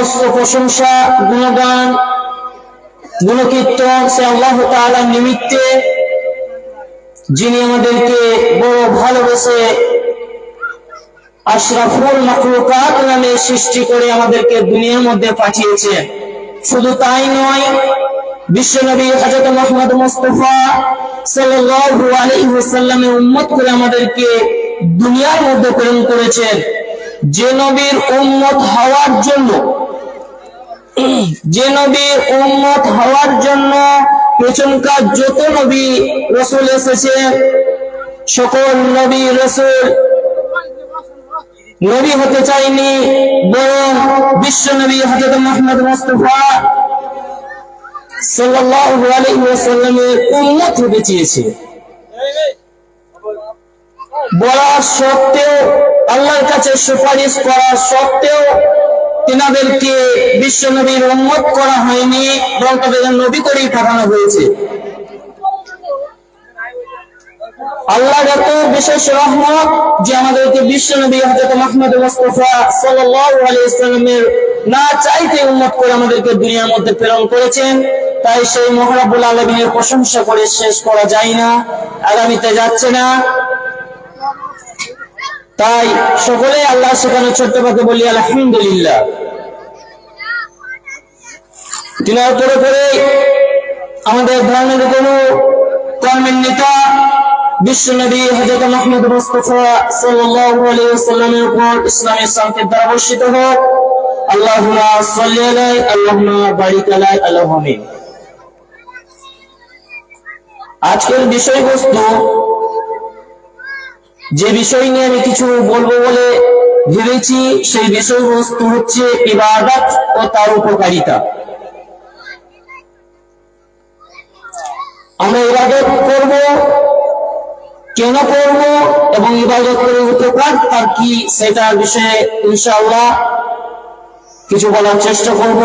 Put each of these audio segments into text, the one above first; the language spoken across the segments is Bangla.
সমস্ত প্রশংসা গুণগান গুণকীর্তন সে আল্লাহ তাআলার নিমিত্তে, যিনি আমাদেরকে বড় ভালোবেসে আশরাফুল মাখলুকাত নামে সৃষ্টি করে আমাদেরকে দুনিয়ার মধ্যে পাঠিয়েছেন। শুধু তাই নয়, বিশ্বনবী হযরত মুহাম্মদ মুস্তাফা সাল্লাল্লাহু আলাইহি ওয়াসাল্লামের উম্মত করে আমাদেরকে দুনিয়ার মধ্যে প্রেরণ করেছেন। যে নবীর উম্মত হওয়ার জন্য পেছনকার যত নবী রাসূল এসেছেন, সকল নবী রাসূল নবী হতে চাইনি, বরং বিশ্ব নবী হযরত মুহাম্মদ মুস্তাফা সাল্লাল্লাহু আলাইহি ওয়াসাল্লামের উম্মত হতে চেয়েছে। বলা সত্ত্বেও, আল্লাহর কাছে সুপারিশ করা সত্ত্বেও তিনাদেরকে বিশ্ব নবীর উম্মত করা হয়নি, বরং তাদের নবী করেই পাঠানো হয়েছে। আল্লাহর এত বিশেষ রহমত যে আমাদেরকে বিশ্ব নবী হযরত মুহাম্মদ মুস্তাফা সাল্লাল্লাহু আলাইহি ওয়াসাল্লামের না চাইতে উম্মত করে আমাদেরকে দুনিয়ার মধ্যে প্রেরণ করেছেন। তাই সেই মহান রব্বুল আলামিনের প্রশংসা করে শেষ করা যায় না, আগামীতে যাচ্ছে না। তাই সকলে আল্লাহ সেখানে ছোট্ট পাকে বলি আলহামদুলিল্লাহ। তিনার উপরে করে আমাদের ধর্মের কোন কর্মের নেতা বিশ্ব নবী হযরত মুহাম্মদ মুস্তাফা সাল্লাল্লাহু আলাইহি ওয়াসাল্লামের উপর ইসলামের শান্তির দ্বারা বর্ষিত হোক। আল্লাহুম্মা সাল্লি আলাইহি, আল্লাহুম্মা বারিক আলাইহি, আল্লাহুম্মা আমিন। আজকের বিষয়বস্তু, যে বিষয় নিয়ে আমি কিছু বলবো বলে ভেবেছি, সেই বিষয়বস্তু হচ্ছে ইবাদত ও তার উপকারিতা। আমরা ইবাদত করব, কেন করব এবং ইবাদত করে উপকার তার কি, সেটার বিষয়ে ইনশাআল্লাহ কিছু বলার চেষ্টা করব,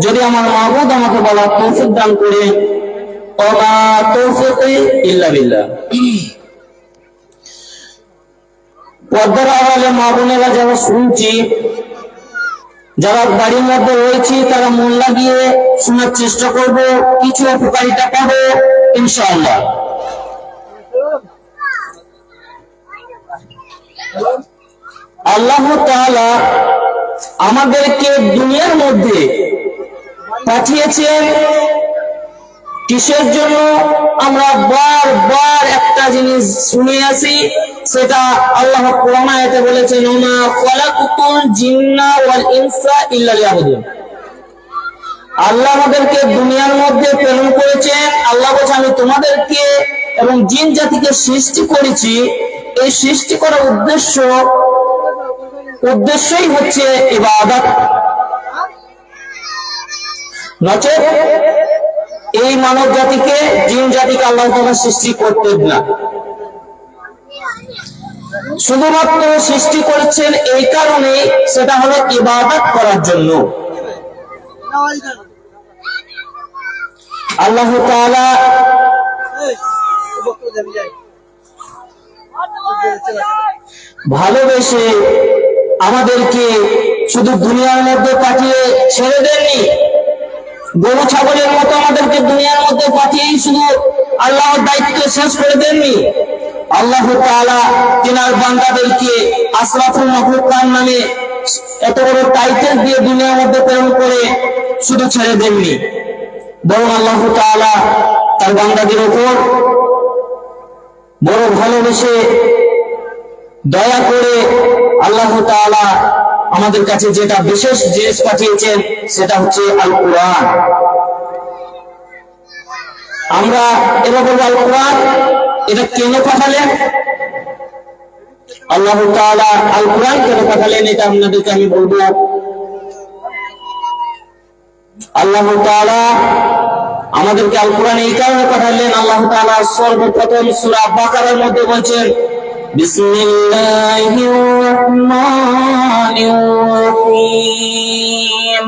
যদি আমার মাবুদ আমাকে বলার তৌফিক দান করে। ওমা তৌফিকি ইল্লা বিল্লাহ। পর্দার আড়ালে মা বোনেরা যারা শুনছি, যারা বাড়ির মধ্যে রয়েছি, তারা মন লাগিয়ে শোনার চেষ্টা করব, কিছু উপকারিতা পাবো ইনশাআল্লাহ। আল্লাহ তাআলা আমাদেরকে দুনিয়ার মধ্যে পাঠিয়েছেন কিসের জন্য? আমরা বারবার একটা জিনিস শুনে আসি, সেটা আল্লাহ কোরআন আয়াতে বলেছেন, ওমা খালাকুতুল জিন্না ওয়াল ইনসা ইল্লা লিয়াবুদুন। আল্লাহ আমাদেরকে দুনিয়ার মধ্যে প্রেরণ করেছেন। আল্লাহ বলেছেন, আমি তোমাদেরকে এবং জিন জাতিকে সৃষ্টি করেছি। এই সৃষ্টি করার উদ্দেশ্যই হচ্ছে ইবাদত। নচেত এই মানব জাতিকে, জিন জাতিকে আল্লাহ তাআলা সৃষ্টি করতেন না। শুধুমাত্র সৃষ্টি করেছেন এই কারণে, সেটা হলো ইবাদত করার জন্য। আল্লাহ তাআলা ভালোবেসে আমাদেরকে শুধু দুনিয়ার মধ্যে পাঠিয়ে ছেড়ে দেননি। গরু ছাগলের মতো আমাদেরকে দুনিয়ার মধ্যে পাঠিয়েই শুধু আল্লাহর দায়িত্ব শেষ করে দেননি। আল্লাহ তাআলা তিনার বান্দাদেরকে আশরাফুল মাখলুকাত নামে এত বড় টাইটেল দিয়ে দুনিয়ার মধ্যে প্রেরণ করে শুধু ছেড়ে দেননি, বরং আল্লাহ তাআলা তার বান্দাদের উপর বড় ভালোবেসে দয়া করে আল্লাহ তাআলা আমাদের কাছে যেটা বিশেষ জিনিস পাঠিয়েছেন, সেটা হচ্ছে আল কোরআন। আমরা এবার বলবো আল কোরআন এটা কেন পাঠালেন, আল্লাহ তাআলা আল কোরআন কেন পাঠালেন, এটা আপনাদেরকে আমি বলবো। আল্লাহ তাআলা আমাদেরকে আল কোরআন এই কারণে পাঠালেন। আল্লাহ তাআলা সর্বপ্রথম সূরা বাকারার মধ্যে বলছেন, বিসমিল্লাহির রহমানির রহিম,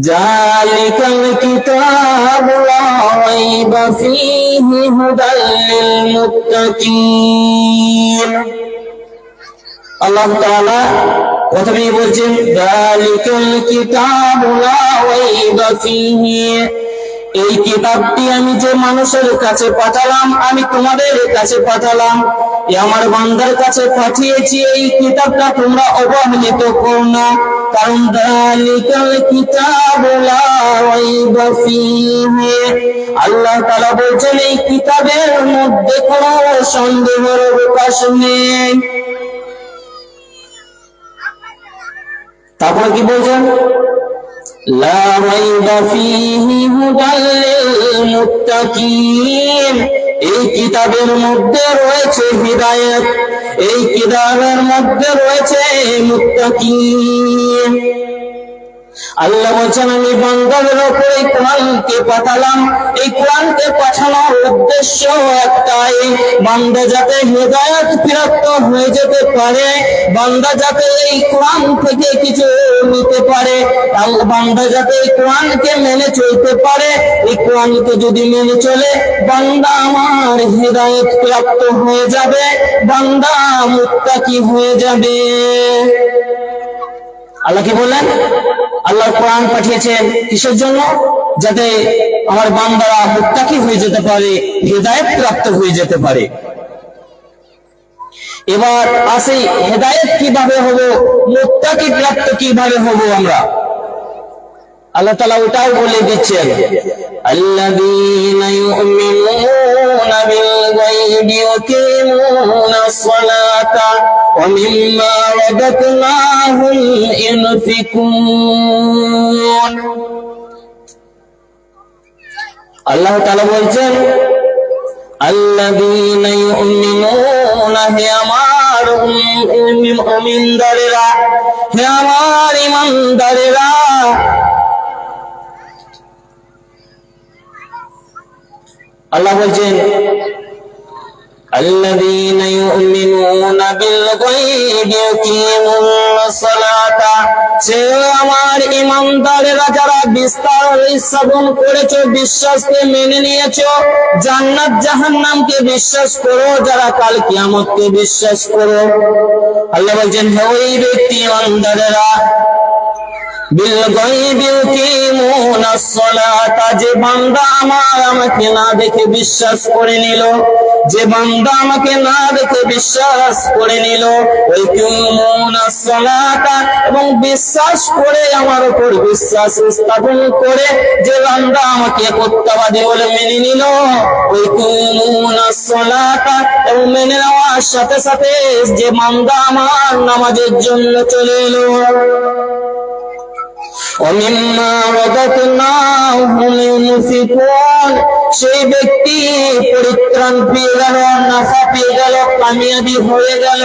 যালিকাল কিতাবু লা রাইবা ফীহি হুদাল লিল মুত্তাকিন। আল্লাহ তাআলা প্রথমেই বলছেন যালিকাল কিতাবু লা রাইবা ফীহি, এই কিতাবটি আমি যে মানুষের কাছে পাঠালাম, আমি তোমাদের কাছে পাঠালাম, আমার বান্দার কাছে পাঠিয়েছি, এই কিতাবটা তোমরা অবহেলিত করো না। কারণ যালিকাল কিতাবু লা রাইবা ফীহি, আল্লাহ তাআলা বলছেন এই কিতাবের মধ্যে কোনো সন্দেহের অবকাশ নেই। তারপরে কি বলছেন? লা রাইবা ফীহি হুদাল লিল মুত্তাকিন, এই কিতাবের মধ্যে রয়েছে হিদায়াত, এই কিতাবের মধ্যে রয়েছে মুত্তাকিন। আল্লাহ বলছেন আমি বান্দাদের উপর এই কোরআনকে পাঠালাম, এই কোরআনকে পাঠানোর উদ্দেশ্য একটাই, বান্দা যাতে হিদায়াত প্রাপ্ত হয়ে যেতে পারে, বান্দা যাতে এই কোরআন থেকে কিছু নিতে পারে, বান্দা যাতে এই কোরআনকে মেনে চলতে পারে। এই কোরআনকে যদি মেনে চলে বান্দা আমার হিদায়াত প্রাপ্ত হয়ে যাবে, বান্দা মুত্তাকি হয়ে যাবে। আল্লাহ কি বললেন? আল্লাহ কোরআন পাঠিয়েছেন কিসের জন্য? যাতে আমার বান্দারা মুত্তাকি হয়ে যেতে পারে, হিদায়াত প্রাপ্ত হয়ে যেতে পারে। এবার আসি হিদায়াত কিভাবে হবো, মুত্তাকি প্রাপ্ত কিভাবে হবো আমরা। আল্লাহ তাআলা ওটাও বলে দিচ্ছেন আল্লাযীনা ইউমিনুনা বিল গায়বি ওয়া ইয়াকিমুনাস সালাতা ওয়া মিম্মা রাযাকনাহুম ইউনফিকুন। আল্লাহ তাআলা বলছেন আল্লাযীনা ইউমিনুনা, হে আমার মুমিনদারেরা, হে আমার ঈমানদারেরা, আল্লাহ বলছেন আল্লাযীনা ইউমিনুনা বিল গায়বি ওয়া ইয়াকিমুনাস সালাতা, সে আমার ঈমানদারেরা যারা বিস্তার শ্রবণ করেছো, বিশ্বাসকে মেনে নিয়েছো, জান্নাত জাহান্নামকে বিশ্বাস করো, যারা কাল কিয়ামতকে বিশ্বাস করো। আল্লাহ বলছেন হে ওই ব্যক্তি ঈমানদারেরা, বিল গায়বি ওয়া ইয়াকিমুনাস সালাতা, যে বান্দা আমাকে না দেখে বিশ্বাস করে নিল, যে বান্দা আমাকে না দেখে বিশ্বাস করে নিল, ওই ইয়াকিমুনাস সালাতা, এবং বিশ্বাস করে আমার উপর বিশ্বাস স্থাপন করে যে বান্দা আমাকে একত্ববাদী বলে মেনে নিল, ওই ইয়াকিমুনাস সালাতা, এবং মেনে নেওয়ার সাথে সাথে যে বান্দা আমার নামাজের জন্য চলে এলো, وَمِمَّا رَزَقْنَاهُمْ يُنْفِقُونَ, সেই ব্যক্তি পরিত্রাণ পেয়ে গেল, নাফা পেয়ে গেল, কামিয়াবি হয়ে গেল।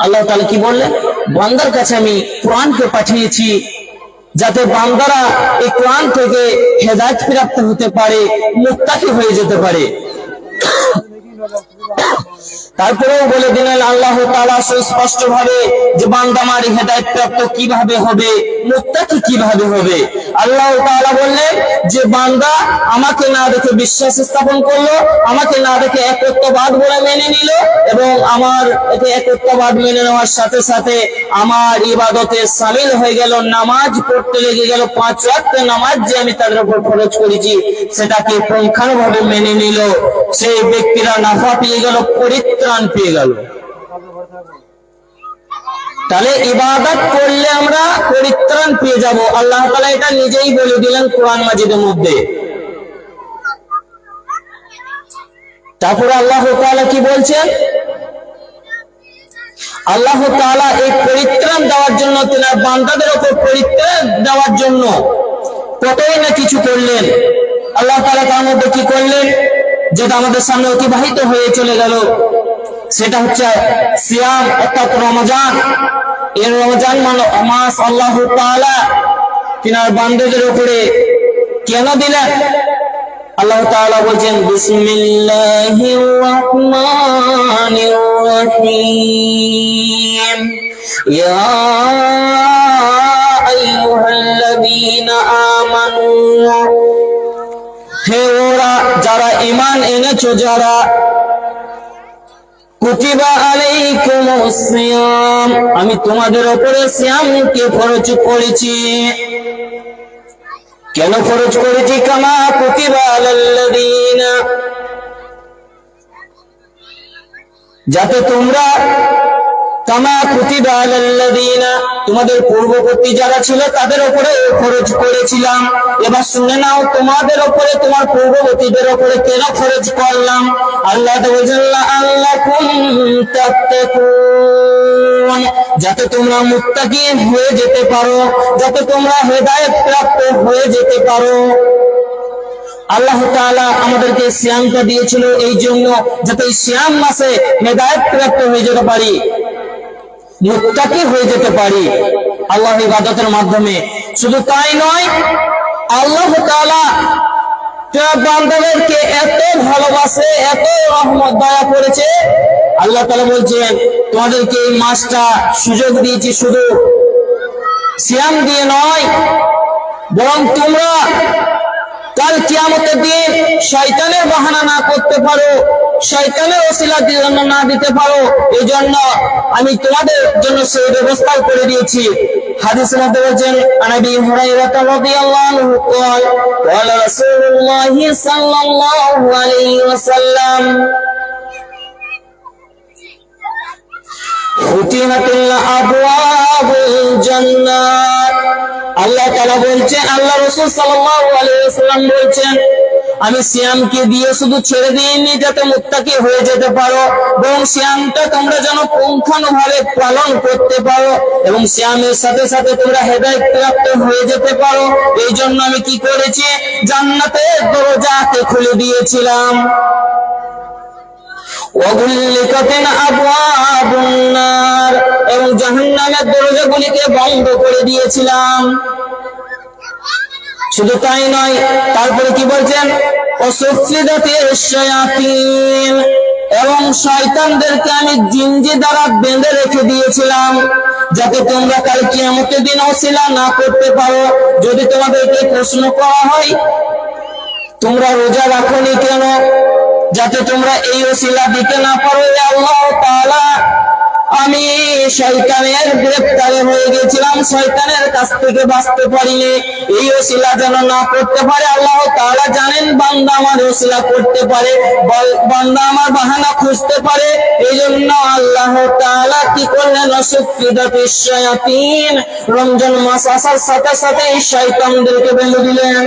আল্লাহ তাআলা কি বললেন? বান্দার কাছে আমি কোরআনকে পাঠিয়েছি যাতে বান্দারা এই কোরআন থেকে হেদায়েত প্রাপ্ত হতে পারে, মুত্তাকি হয়ে যেতে পারে। তারপরেও বলে দিলেন আল্লাহ তাআলা সুস্পষ্ট ভাবে যে বান্দা আমার হেদায়েত প্রাপ্ত কিভাবে হবে, মুত্তাকি কিভাবে হবে। আল্লাহ তাআলা বললেন যে বান্দা আমাকে না দেখে বিশ্বাস স্থাপন করলো, আমাকে না দেখে একত্ববাদ বলে মেনে নিল, এবং আমার এতে একত্ববাদ মেনে নেওয়ার সাথে সাথে আমার ইবাদতে শামিল হয়ে গেল, নামাজ পড়তে লেগে গেল, 5 ওয়াক্ত নামাজ যে আমি তাদের উপর ফরজ করেছি সেটাকে পুঙ্খানুভাবে মেনে নিল, সেই ব্যক্তিরা নাফা পেয়ে গেল, পরিত্রাণ পেয়ে গেল। তাহলে ইবাদত করলে আমরা পরিত্রাণ পেয়ে যাব, আল্লাহ তাআলা এটা নিজেই বলে দিলেন কোরআন মাজিদের মধ্যে। তারপরে আল্লাহ তাআলা কি বলছেন? আল্লাহ তাআলা এই পরিত্রাণ দেওয়ার জন্য, তিনার বান্দাদের উপর পরিত্রাণ দেওয়ার জন্য কতই না কিছু করলেন। আল্লাহ তাআলা তার মধ্যে কি করলেন যেটা আমাদের সামনে অতিবাহিত হয়ে চলে গেল, সেটা হচ্ছে সিয়াম অর্থাৎ রমজান। এই রমজান মাস আল্লাহ তাআলা তিনার বান্দাদের উপরে কেন দিলেন? আল্লাহ তাআলা বলেন বিসমিল্লাহির রহমানির রহিম, ইয়া আইয়ুহাল্লাযীনা আমানু, হে ওরা যারা ঈমান এনেছো, যারা কুতিবা আলাইকুম আলাইকুমুস সিয়াম, আমি তোমাদের উপরে সিয়ামকে ফরজ করেছি। কেন ফরজ করেছি? কামা কুতিবা আলাল্লাযীনা, যাতে তোমরা, কামা কুতিবা আলাল্লাযীনা, তোমাদের পূর্ববর্তী যারা ছিল তাদের উপরে ফরজ করেছিলাম। এবার শুনে নাও তোমাদের উপরে, তোমার পূর্ববর্তীদের উপরে কেন ফরজ করলাম। আল্লাহ বলেছেন লাআল্লাকুম তাত্তাকুন, যাতে তোমরা মুত্তাকি হয়ে যেতে পারো, যাতে তোমরা হেদায়েত প্রাপ্ত হয়ে যেতে পারো। আল্লাহ তাআলা আমাদেরকে সিয়ামটা দিয়েছিল এই জন্য, যাতে এই সিয়াম মাসে হেদায়েত প্রাপ্ত হয়ে যেতে পারি, মুত্তাকি হয়ে যেতে পারি আল্লাহর ইবাদতের মাধ্যমে। শুধু তাই নয়, আল্লাহ তাআলা বান্দাদেরকে এত ভালোবাসে, এত রহমত দয়া করেছে, আল্লাহ তাআলা বলছেন তোমাদেরকে এই মাসটা সুযোগ দিয়েছি, শুধু সিয়াম দিয়ে নয়, বরং তোমরা কাল কিয়ামতের দিন শয়তানের বাহানা না করতে পারো, শয়তানের ওসিলা না দিতে পারো, এই জন্য আমি তোমাদের জন্য সেই ব্যবস্থা করে দিয়েছি। হাদিসে মধ্যে বলেছেন আনাবি হুরায়রা রাদিয়াল্লাহু আনহু قال قال رسول الله صلى الله عليه وسلم ফুতিহাতুল আবওয়াবুল জান্নাত, আল্লাহ তাআলা বলছেন, আল্লাহ রাসূল সাল্লাল্লাহু আলাইহি ওয়াসাল্লাম বলছেন আমি সিয়ামকে দিয়ে শুধু ছেড়ে দিইনি যাতে মুত্তাকি হয়ে যেতে পারো, বরং সিয়ামটা তোমরা যেন পুঙ্খানুভাবে পালন করতে পারো এবং সিয়ামের সাথে সাথে তোমরা হেদায়েত প্রাপ্ত হয়ে যেতে পারো। এই জন্য আমি কি করেছি, জান্নাতের দরজাকে খুলে দিয়েছিলাম। ওয়াগুল্লিকাতিন আবওয়াবুন নার, এবং জাহান্নামের দরজাগুলিকে বন্ধ করে দিয়েছিলাম। শুধু তাই নয়, তারপরে কি বলছেন, ওয়াসুফিদাতিশ শায়াতিন, এবং শয়তানদেরকে আমি জিঞ্জি দ্বারা বেঁধে রেখে দিয়েছিলাম, যাতে তোমরা কাল কিয়ামতের দিন ওসিলা না করতে পারো। যদি তোমাদেরকে প্রশ্ন করা হয় তোমরা রোজা রাখোনি কেন, যাতে তোমরা এই ওসিলা দিতে না পারো, আল্লাহ তাআলা আমি শয়তানের গ্রেফতারে হয়ে গেছিলাম, শয়তানের কাছ থেকে বাঁচতে পারিনি, এই ওসিলা যেন না করতে পারে। আল্লাহ তাআলা জানেন বান্দা আমার ওসিলা করতে পারে, বান্দা আমার বাহানা খুঁজতে পারে, এই জন্য আল্লাহ তাআলা কি করলেন, ওয়াসুফিদাতিশ শায়াতিন, রমজান মাস আসার সাথে সাথে এই শয়তানদেরকে বেঁধে দিলেন।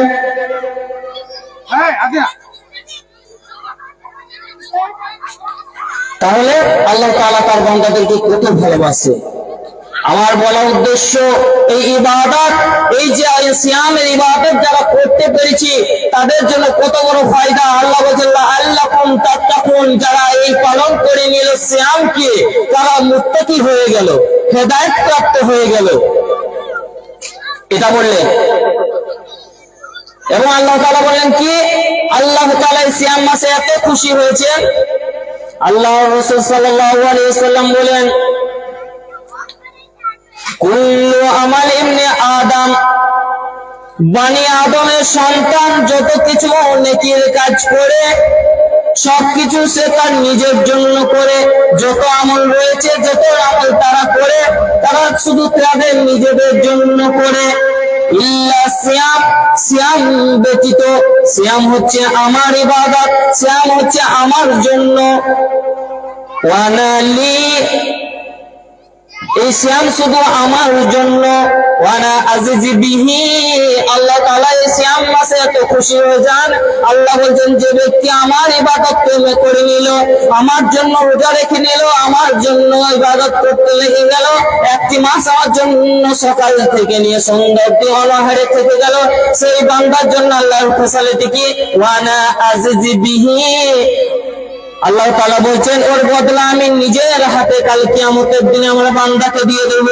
তাহলে আল্লাহ তাআলা তার বান্দাদেরকে কত ভালোবাসে। আমার বলা উদ্দেশ্য, এই ইবাদত, এই যে সিয়ামের ইবাদত যারা করতে পেরেছি তাদের জন্য কত বড় ফায়দা। আল্লাহ বলেন লাআল্লাকুম তাত্তাকুন, যারা এই পালন করে নিল সিয়ামকে, তারা মুত্তাকি হয়ে গেল, হেদায়েত প্রাপ্ত হয়ে গেল, এটা বললেন। এবং আল্লাহ তাআলা বলেন কি, আল্লাহ তাআলা এই সিয়াম মাসে এত খুশি হয়েছেন, আল্লাহ রাসূল সাল্লাল্লাহু আলাইহি ওয়াসাল্লাম বলেন কুল্লু আমাল ইবনে আদম, বনি আদমের সন্তান যত কিছু নেকির কাজ করে সবকিছু সে তার নিজের জন্য করে, যত আমল রয়েছে, যত আমল তারা করে তারা শুধু তাদের নিজেদের জন্য করে, ইল্লা সিয়াম, সিয়াম ব্যতীত। সিয়াম হচ্ছে আমার ইবাদত, সিয়াম হচ্ছে আমার জন্য। ওয়ানালি, এই সিয়াম শুধু আমার জন্য। ওয়ানা আজিজি বিহি, আল্লাহ তাআলা এই সিয়াম মাসে এত খুশি হয়ে যান, আল্লাহ বলছেন যে ব্যক্তি আমার ইবাদত করে নিল, আমার জন্য রোজা রেখে নিল, আমার জন্য ইবাদত করতে লেগে গেল, একটি মাস আমার জন্য সকাল থেকে নিয়ে সন্ধ্যা অবধি অনাহারে থেকে গেল, সেই বান্দার জন্য আল্লাহর ফয়সালাটি কি, ওয়ানা আজিজি বিহি, আল্লাহ তাআলা বলছেন ওর বদলা আমি নিজের হাতে কাল কিয়ামতের দিনে আমার বান্দাকে দিয়ে দেব।